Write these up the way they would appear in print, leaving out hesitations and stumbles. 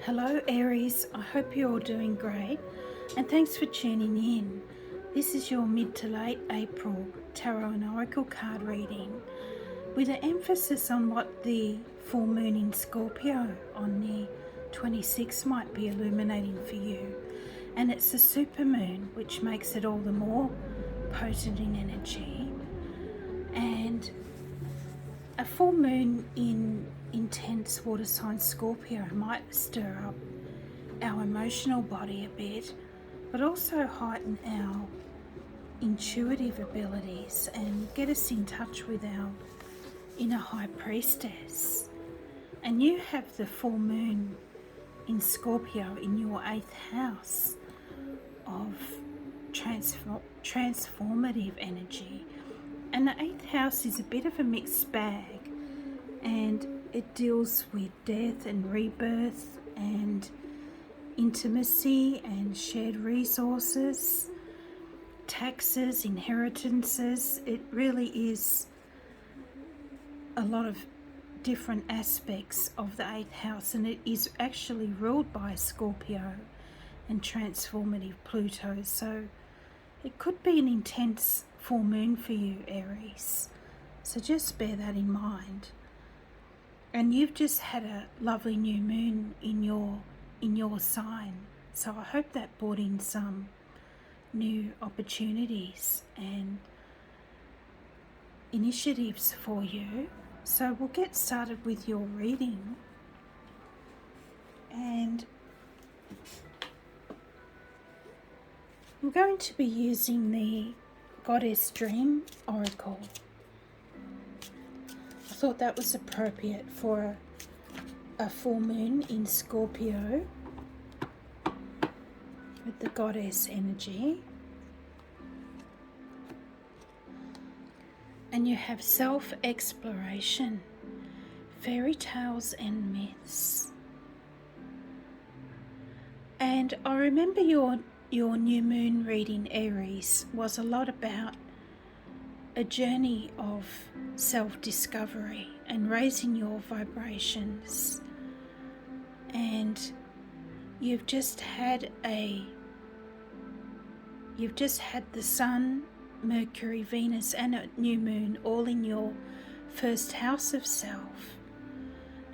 Hello Aries, I hope you're all doing great and thanks for tuning in. This is your mid to late April Tarot and Oracle card reading with an emphasis on what the full moon in Scorpio on the 26th might be illuminating for you. And it's the super moon, which makes it all the more potent in energy. And a full moon in intense water sign Scorpio might stir up our emotional body a bit, but also heighten our intuitive abilities and get us in touch with our inner high priestess. And you have the full moon in Scorpio in your 8th house of transformative energy. And the 8th house is a bit of a mixed bag, and it deals with death and rebirth and intimacy and shared resources, taxes, inheritances. It really is a lot of different aspects of the 8th house, and it is actually ruled by Scorpio and transformative Pluto. So it could be an intense full moon for you, Aries. So just bear that in mind. And you've just had a lovely new moon in your sign. So I hope that brought in some new opportunities and initiatives for you. So we'll get started with your reading. And I'm going to be using the Goddess Dream Oracle. I thought that was appropriate for a full moon in Scorpio with the goddess energy. And you have self-exploration, fairy tales and myths. And I remember your new moon reading, Aries, was a lot about a journey of self-discovery and raising your vibrations. And you've just had the Sun, Mercury, Venus and a new moon all in your first house of self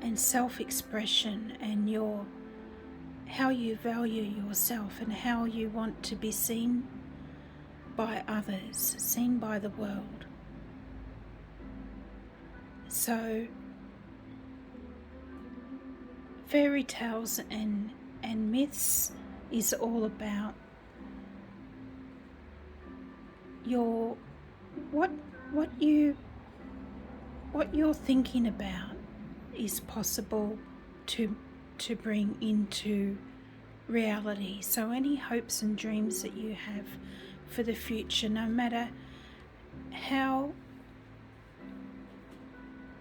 and self-expression and how you value yourself and how you want to be seen by others, seen by the world. So fairy tales and myths is all about what you're thinking about is possible to bring into reality. So any hopes and dreams that you have for the future, no matter how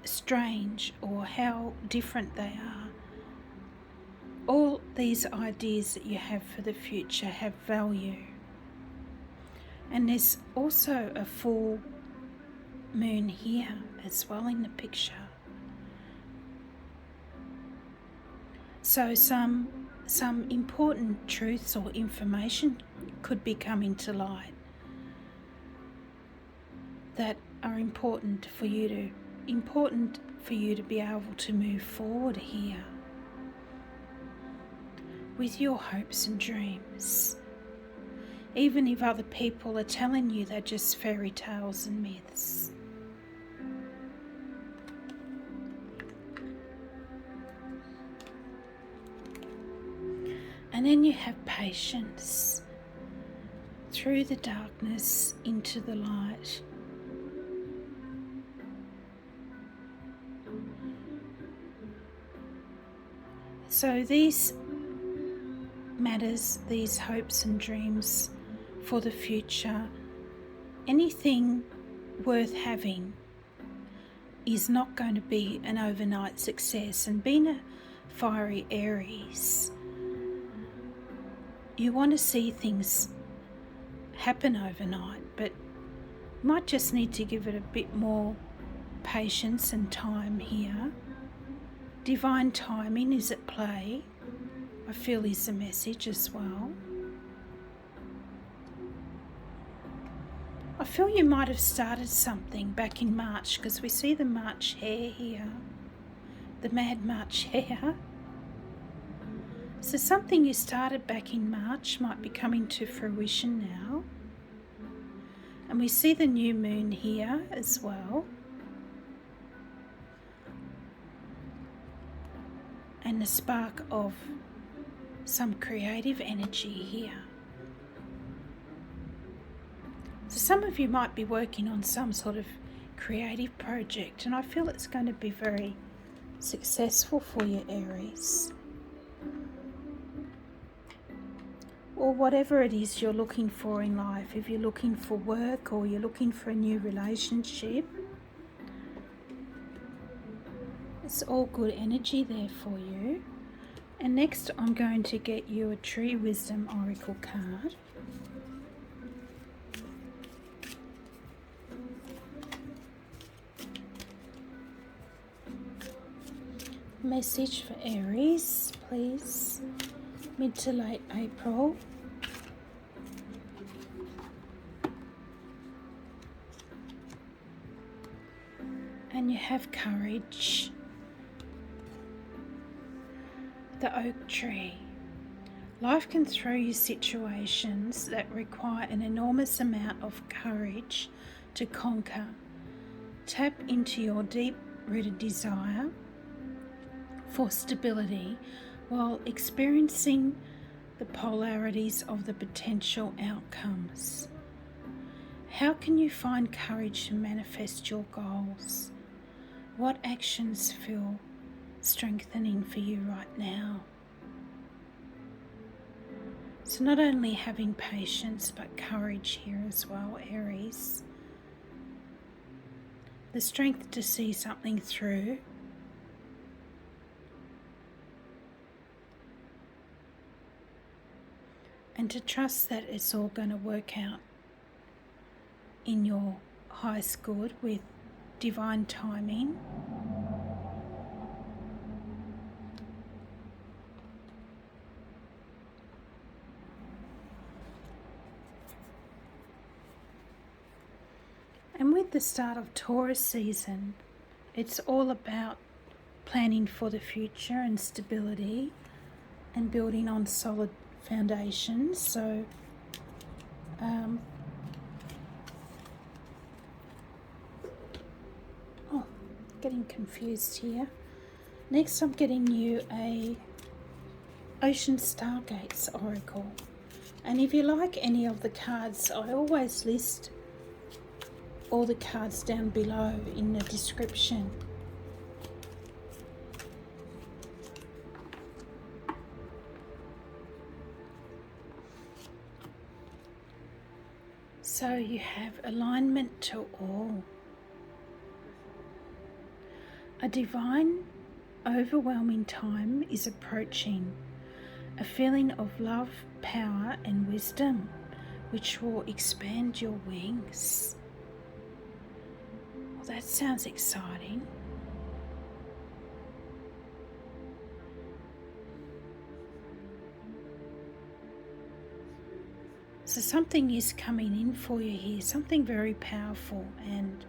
strange or how different they are, all these ideas that you have for the future have value. And there's also a full moon here as well in the picture. So some important truths or information could be coming to light that are important for you to be able to move forward here with your hopes and dreams, even if other people are telling you they're just fairy tales and myths. And then you have patience through the darkness into the light. So these matters, these hopes and dreams for the future, anything worth having is not going to be an overnight success. And being a fiery Aries, you want to see things happen overnight, but you might just need to give it a bit more patience and time here. Divine timing is at play. I feel is a message as well. I feel you might have started something back in March, because we see the March hare here, the Mad March hare. So something you started back in March might be coming to fruition now. And we see the new moon here as well. And the spark of some creative energy here. So some of you might be working on some sort of creative project, and I feel it's going to be very successful for you, Aries. Or whatever it is you're looking for in life, if you're looking for work or you're looking for a new relationship, it's all good energy there for you. And next I'm going to get you a Tree Wisdom Oracle card. Message for Aries, please. Mid to late April. And you have courage. The oak tree. Life can throw you situations that require an enormous amount of courage to conquer. Tap into your deep-rooted desire for stability while experiencing the polarities of the potential outcomes. How can you find courage to manifest your goals? What actions feel strengthening for you right now? So not only having patience but courage here as well, Aries. The strength to see something through. And to trust that it's all going to work out in your highest good with divine timing. And with the start of Taurus season, it's all about planning for the future and stability and building on solid foundations. So getting confused here. Next I'm getting you a Ocean Stargates Oracle, and if you like any of the cards, I always list all the cards down below in the description. So you have alignment to all. A divine, overwhelming time is approaching. A feeling of love, power and wisdom which will expand your wings. Well, that sounds exciting. So something is coming in for you here, something very powerful and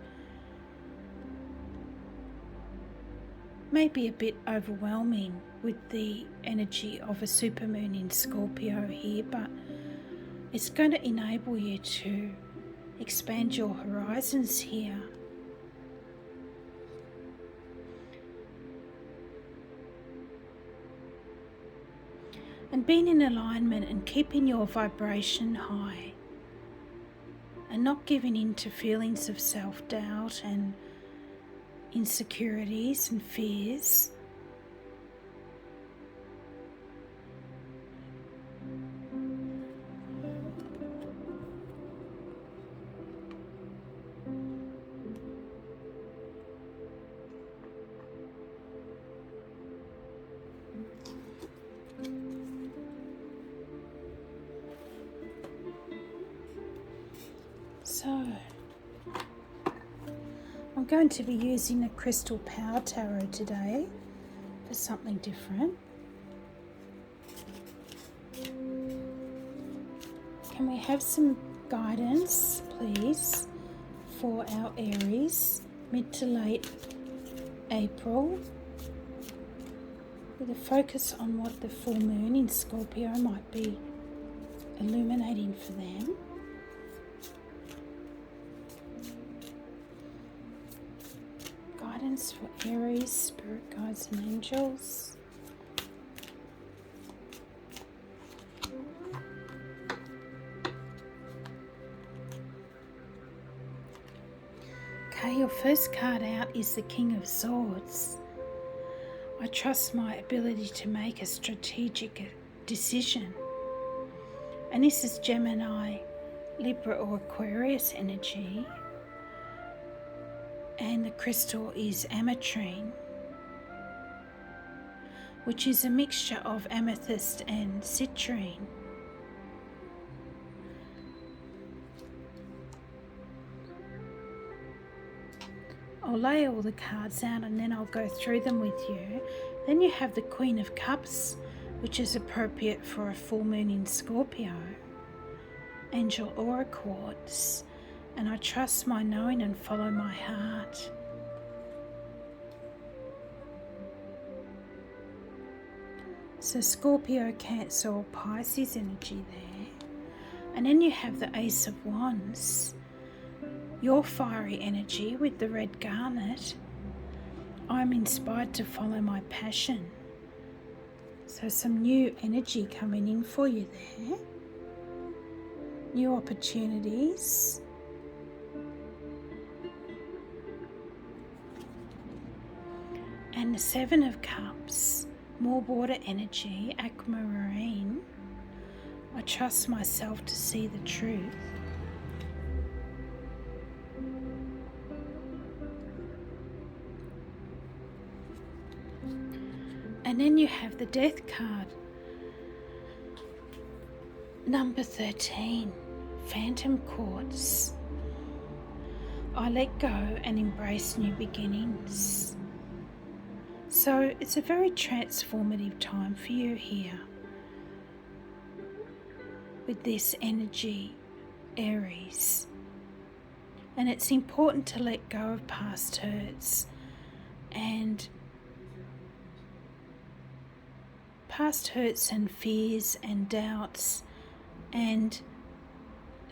maybe a bit overwhelming with the energy of a supermoon in Scorpio here, but it's going to enable you to expand your horizons here. And being in alignment and keeping your vibration high and not giving in to feelings of self-doubt and insecurities and fears. So I'm going to be using a Crystal Power Tarot today for something different. Can we have some guidance, please, for our Aries, mid to late April, with a focus on what the full moon in Scorpio might be illuminating for them. Guidance for Aries, spirit guides and angels. Okay, your first card out is the King of Swords. I trust my ability to make a strategic decision. And this is Gemini, Libra or Aquarius energy. And the crystal is ametrine, which is a mixture of amethyst and citrine. I'll lay all the cards out and then I'll go through them with you. Then you have the Queen of Cups, which is appropriate for a full moon in Scorpio. Angel Aura Quartz. And I trust my knowing and follow my heart. So Scorpio, Cancer or Pisces energy there. And then you have the Ace of Wands. Your fiery energy with the red garnet. I'm inspired to follow my passion. So some new energy coming in for you there. New opportunities. And the Seven of Cups, more water energy, aquamarine. I trust myself to see the truth. And then you have the Death card, number 13, Phantom Quartz. I let go and embrace new beginnings. So it's a very transformative time for you here with this energy, Aries. And it's important to let go of past hurts and fears and doubts and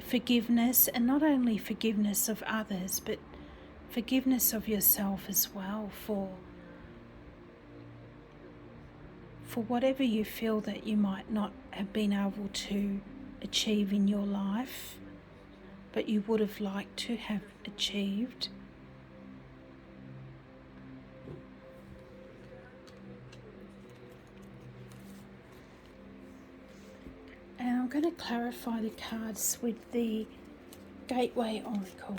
forgiveness, and not only forgiveness of others but forgiveness of yourself as well for whatever you feel that you might not have been able to achieve in your life, but you would have liked to have achieved. And I'm going to clarify the cards with the Gateway Oracle.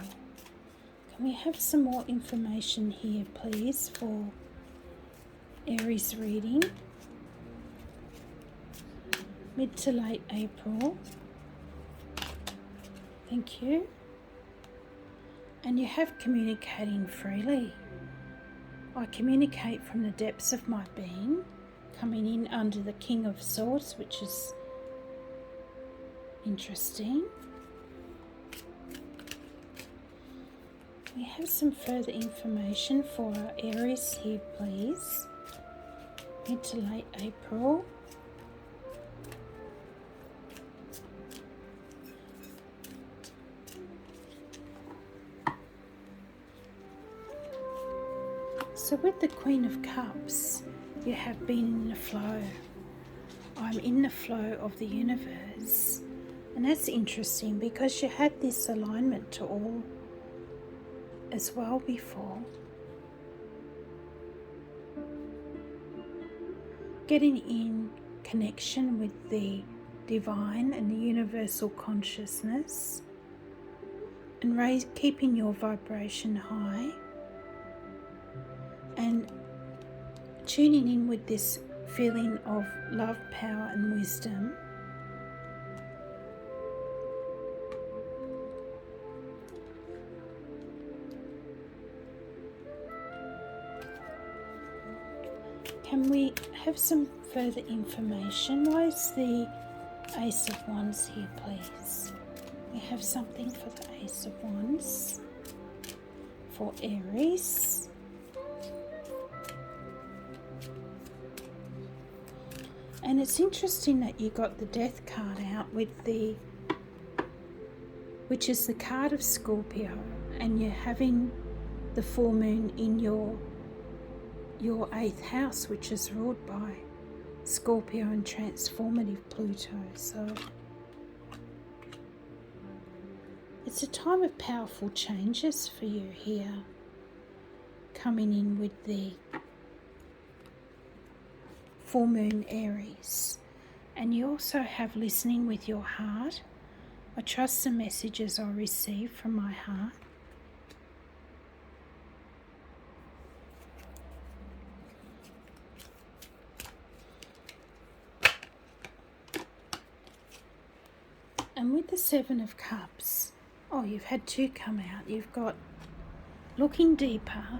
Can we have some more information here, please, for Aries reading? Mid to late April. Thank you. And you have communicating freely. I communicate from the depths of my being, coming in under the King of Swords, which is interesting. We have some further information for our Aries here, please. Mid to late April. So with the Queen of Cups, you have been in the flow. I'm in the flow of the universe. And that's interesting because you had this alignment to all as well before. Getting in connection with the divine and the universal consciousness, and keeping your vibration high, and tuning in with this feeling of love, power and wisdom. Can we have some further information? Why is the Ace of Wands here, please. We have something for the Ace of Wands for Aries. And it's interesting that you got the Death card out with which is the card of Scorpio, and you're having the full moon in your 8th house, which is ruled by Scorpio and transformative Pluto. So it's a time of powerful changes for you here, coming in with the full moon Aries. And you also have listening with your heart. I trust the messages I receive from my heart. And with the Seven of Cups, oh, you've had two come out. You've got looking deeper.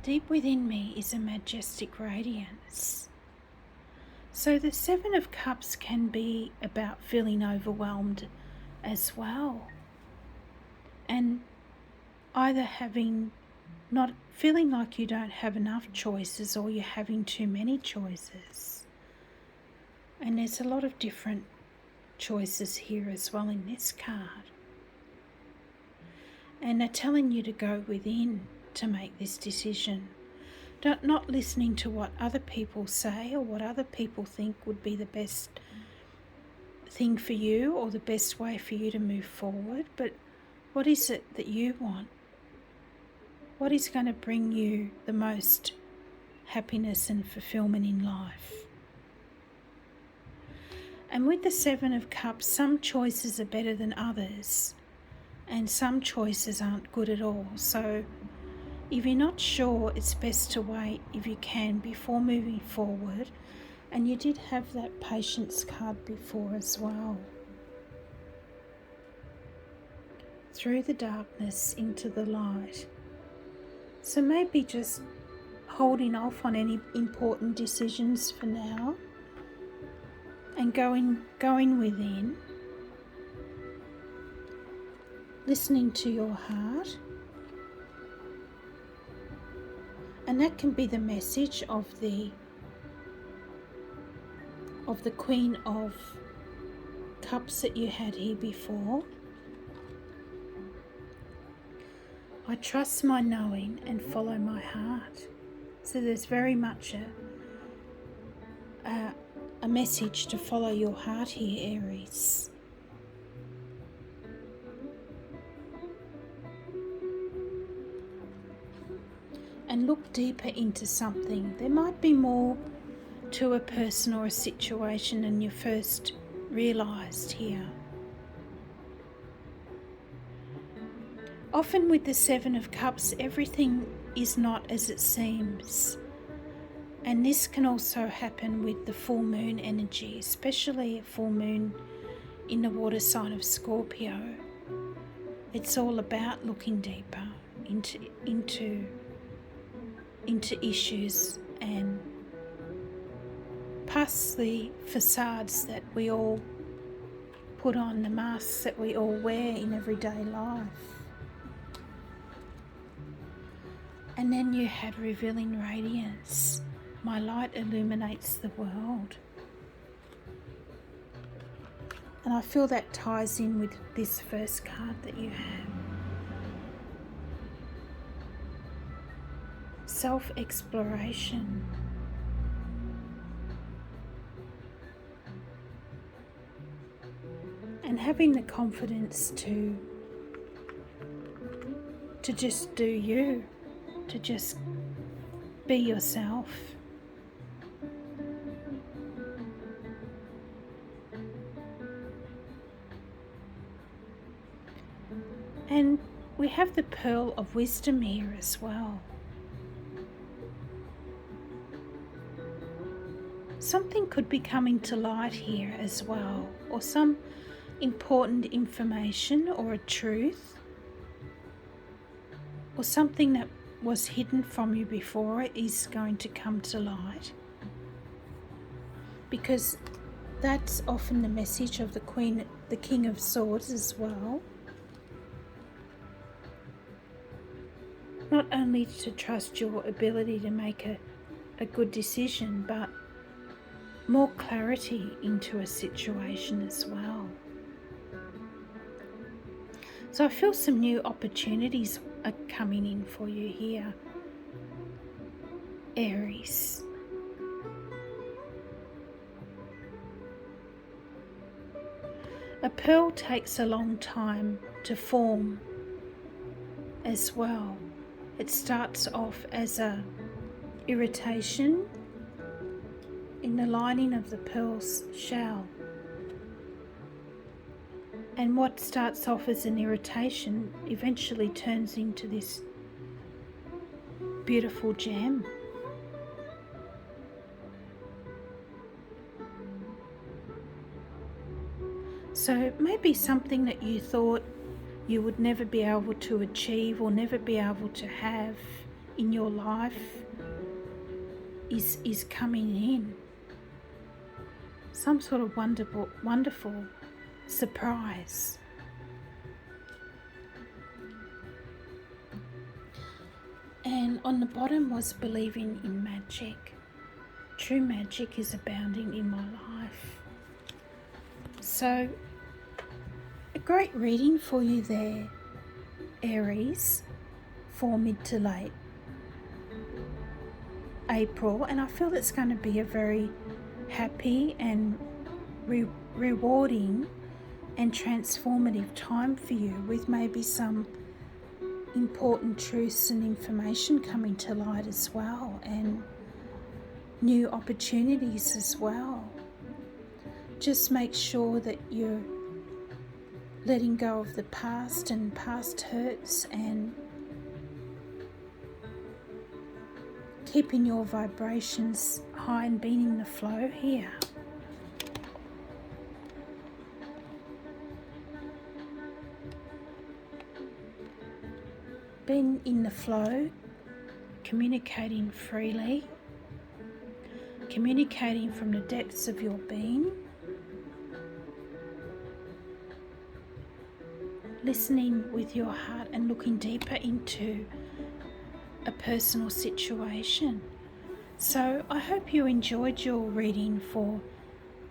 Deep within me is a majestic radiance. So the Seven of Cups can be about feeling overwhelmed as well. And either not feeling like you don't have enough choices, or you're having too many choices. And there's a lot of different choices here as well in this card. And they're telling you to go within to make this decision. Not listening to what other people say or what other people think would be the best thing for you or the best way for you to move forward, but what is it that you want? What is going to bring you the most happiness and fulfillment in life? And with the Seven of Cups, some choices are better than others, and some choices aren't good at all. So if you're not sure, it's best to wait if you can before moving forward. And you did have that Patience card before as well. Through the darkness into the light. So maybe just holding off on any important decisions for now and going within, listening to your heart. And that can be the message of the Queen of Cups that you had here before. I trust my knowing and follow my heart. So there's very much a message to follow your heart here, Aries. And look deeper into something. There might be more to a person or a situation than you first realised here. Often with the Seven of Cups, everything is not as it seems. And this can also happen with the full moon energy, especially a full moon in the water sign of Scorpio. It's all about looking deeper into issues and past the facades that we all put on, the masks that we all wear in everyday life. And then you had revealing radiance. My light illuminates the world. And I feel that ties in with this first card that you have. Self-exploration. And having the confidence to just do you, to just be yourself. And we have the Pearl of Wisdom here as well. Something could be coming to light here as well, or some important information or a truth, or something that was hidden from you before is going to come to light. Because That's often the message of the King of Swords as well. Not only to trust your ability to make a good decision, but more clarity into a situation as well. So I feel some new opportunities are coming in for you here, Aries. A pearl takes a long time to form as well. It starts off as a irritation in the lining of the pearl's shell. And what starts off as an irritation eventually turns into this beautiful gem. So maybe something that you thought you would never be able to achieve or never be able to have in your life is coming in. Some sort of wonderful surprise. And on the bottom was believing in magic. True magic is abounding in my life. So, a great reading for you there, Aries, for mid to late April. And I feel it's going to be a very happy and rewarding and transformative time for you, with maybe some important truths and information coming to light as well, and new opportunities as well. Just make sure that you're letting go of the past and past hurts, and keeping your vibrations high and being in the flow here. Being in the flow, communicating freely, communicating from the depths of your being, listening with your heart and looking deeper into a personal situation. So I hope you enjoyed your reading for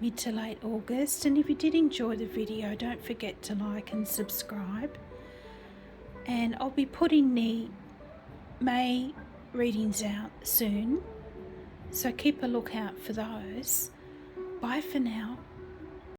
mid to late August, and if you did enjoy the video, don't forget to like and subscribe. And I'll be putting the May readings out soon, so keep a lookout for those. Bye for now.